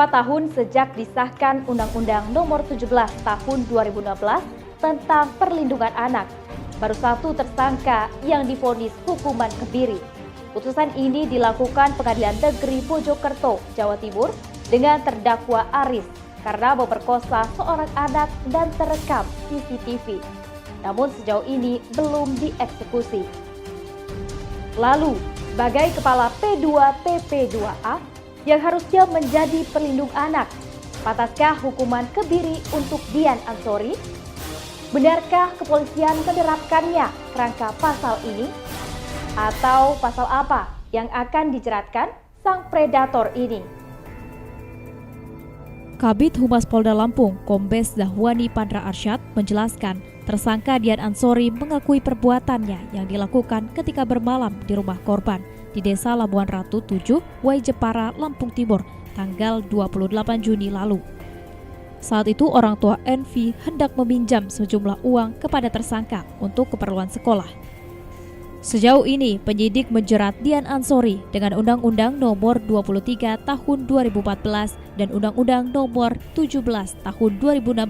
tahun sejak disahkan Undang-Undang Nomor 17 Tahun 2016 tentang Perlindungan Anak, baru satu tersangka yang divonis hukuman kebiri. Putusan ini dilakukan Pengadilan Negeri Mojokerto, Jawa Timur dengan terdakwa Aris karena memperkosa seorang anak dan terekam CCTV. Namun sejauh ini belum dieksekusi. Lalu, sebagai kepala P2TP2A yang harusnya menjadi pelindung anak, pantaskah hukuman kebiri untuk Dian Ansori? Benarkah kepolisian menerapkannya kerangka pasal ini? Atau pasal apa yang akan dijeratkan sang predator ini? Kabid Humas Polda Lampung, Kombes Zahwani Pandra Arsyad menjelaskan, tersangka Dian Ansori mengakui perbuatannya yang dilakukan ketika bermalam di rumah korban di Desa Labuan Ratu 7, Wai Jepara, Lampung Timur, tanggal 28 Juni lalu. Saat itu orang tua Envy hendak meminjam sejumlah uang kepada tersangka untuk keperluan sekolah. Sejauh ini, penyidik menjerat Dian Ansori dengan Undang-Undang Nomor 23 Tahun 2014 dan Undang-Undang Nomor 17 Tahun 2016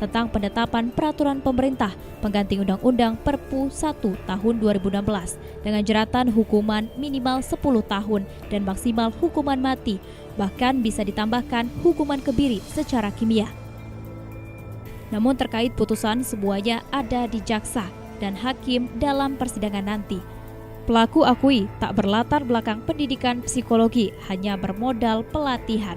tentang penetapan peraturan pemerintah pengganti Undang-Undang Perpu 1 Tahun 2016 dengan jeratan hukuman minimal 10 tahun dan maksimal hukuman mati, bahkan bisa ditambahkan hukuman kebiri secara kimia. Namun terkait putusan semuanya ada di jaksa dan hakim dalam persidangan nanti. Pelaku akui tak berlatar belakang pendidikan psikologi, hanya bermodal pelatihan.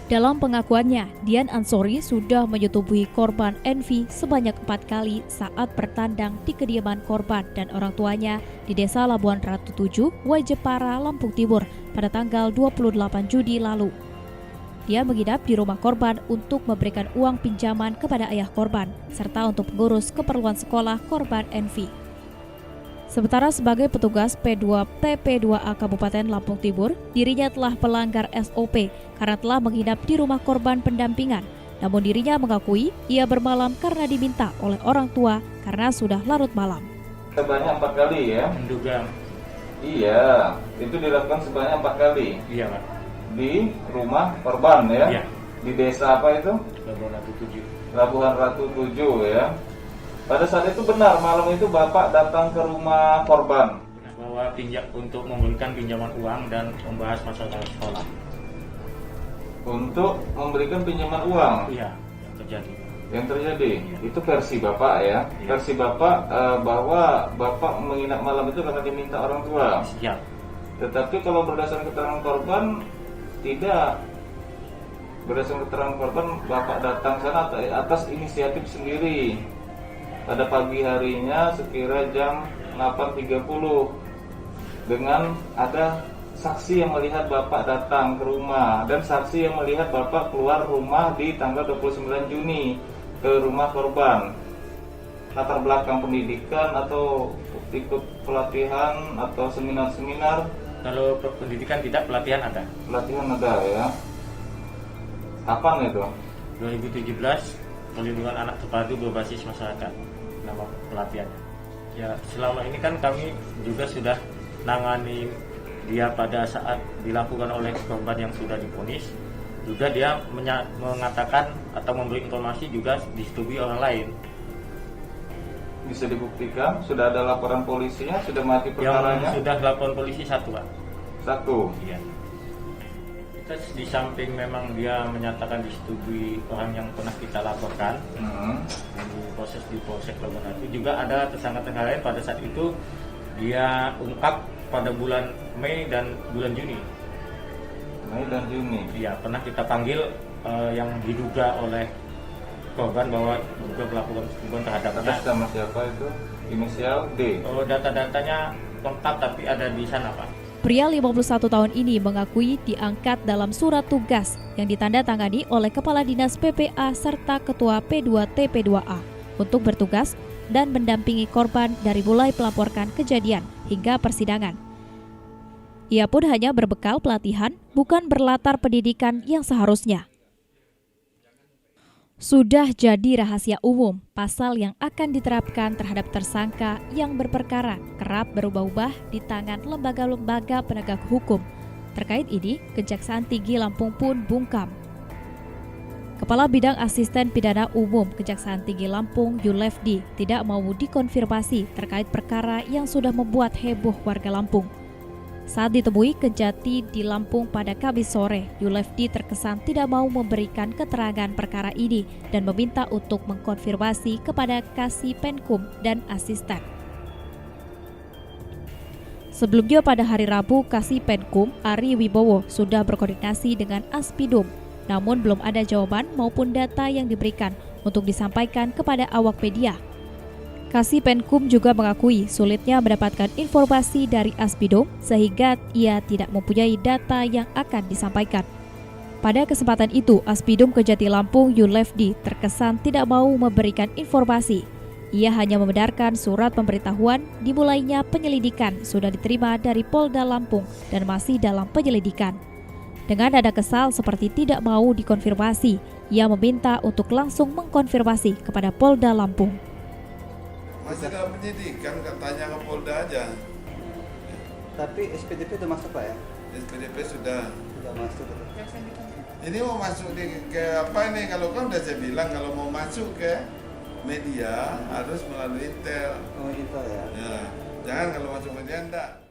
Dalam pengakuannya, Dian Ansori sudah menyetubuhi korban Envy sebanyak 4 kali saat bertandang di kediaman korban dan orang tuanya di Desa Labuan Ratu 7, Wai Jepara, Lampung Timur pada tanggal 28 Juni lalu. Dia menginap di rumah korban untuk memberikan uang pinjaman kepada ayah korban, serta untuk mengurus keperluan sekolah korban Envy. Sementara sebagai petugas P2TP2A Kabupaten Lampung Timur, dirinya telah melanggar SOP karena telah menginap di rumah korban pendampingan. Namun dirinya mengakui ia bermalam karena diminta oleh orang tua karena sudah larut malam. Sebanyak 4 kali ya? Menduga. Iya, itu dilakukan sebanyak 4 kali. Iya, Pak. Di rumah korban ya? Iya. Di desa apa itu? Labuan Ratu 7. Labuan Ratu 7 ya. Pada saat itu benar, malam itu Bapak datang ke rumah korban. Bahwa untuk memberikan pinjaman uang dan membahas masalah sekolah. Untuk memberikan pinjaman uang? Iya, yang terjadi. Yang terjadi? Iya. Itu versi Bapak ya? Iya. Versi Bapak bahwa Bapak menginap malam itu karena diminta orang tua. Siap. Tetapi kalau berdasarkan keterangan korban, tidak. Berdasarkan keterangan korban, Bapak datang sana atas inisiatif sendiri. Pada pagi harinya sekira jam 8.30 dengan ada saksi yang melihat Bapak datang ke rumah dan saksi yang melihat Bapak keluar rumah di tanggal 29 Juni ke rumah korban. Latar belakang pendidikan atau ikut pelatihan atau seminar-seminar? Kalau pendidikan tidak, pelatihan ada. Pelatihan ada ya. Kapan itu? 2017, Perlindungan Anak Terpadu Berbasis Masyarakat, nama pelatihannya. Ya, selama ini kan kami juga sudah nangani dia pada saat dilakukan oleh korban yang sudah divonis. Juga dia mengatakan atau memberi informasi juga disetujui orang lain. Bisa dibuktikan? Sudah ada laporan polisinya? Sudah mati perkaranya? Yang sudah laporan polisi 1, Pak. 1? Iya. Terus di samping memang dia menyatakan disetujui orang yang pernah kita laporkan di proses di Polsek Labuan Ratu, juga ada tersangka-tersangka lain pada saat itu dia ungkap pada bulan Mei dan bulan Juni. Mei dan Juni? Iya, pernah kita panggil yang diduga oleh korban bahwa juga melakukan persetubuhan terhadapnya. Atas nama siapa itu? Inisial D? Oh, data-datanya lengkap tapi ada di sana, Pak. Pria 51 tahun ini mengakui diangkat dalam surat tugas yang ditandatangani oleh Kepala Dinas PPA serta Ketua P2TP2A untuk bertugas dan mendampingi korban dari mulai melaporkan kejadian hingga persidangan. Ia pun hanya berbekal pelatihan, bukan berlatar pendidikan yang seharusnya. Sudah jadi rahasia umum, pasal yang akan diterapkan terhadap tersangka yang berperkara kerap berubah-ubah di tangan lembaga-lembaga penegak hukum. Terkait ini, Kejaksaan Tinggi Lampung pun bungkam. Kepala Bidang Asisten Pidana Umum Kejaksaan Tinggi Lampung, Yulefdi, tidak mau dikonfirmasi terkait perkara yang sudah membuat heboh warga Lampung. Saat ditemui Kejati di Lampung pada Kamis sore, Yulefdi terkesan tidak mau memberikan keterangan perkara ini dan meminta untuk mengkonfirmasi kepada Kasih Penkum dan asisten. Sebelumnya pada hari Rabu, Kasih Penkum Ari Wibowo sudah berkoordinasi dengan Aspidum, namun belum ada jawaban maupun data yang diberikan untuk disampaikan kepada awak media. Kasih Penkum juga mengakui sulitnya mendapatkan informasi dari Aspidum sehingga ia tidak mempunyai data yang akan disampaikan. Pada kesempatan itu, Aspidum Kejati Lampung Yulefdi terkesan tidak mau memberikan informasi. Ia hanya membenarkan surat pemberitahuan dimulainya penyelidikan sudah diterima dari Polda Lampung dan masih dalam penyelidikan. Dengan nada kesal seperti tidak mau dikonfirmasi, ia meminta untuk langsung mengkonfirmasi kepada Polda Lampung. Masih dalam penyidikan, tanya ke Polda aja. Tapi SPDP sudah masuk Pak ya? SPDP sudah masuk. Ini mau masuk ke apa ini? Kalau kan udah saya bilang kalau mau masuk ke media harus melalui Intel. Oh Intel ya? Ya, jangan kalau masuk media enggak.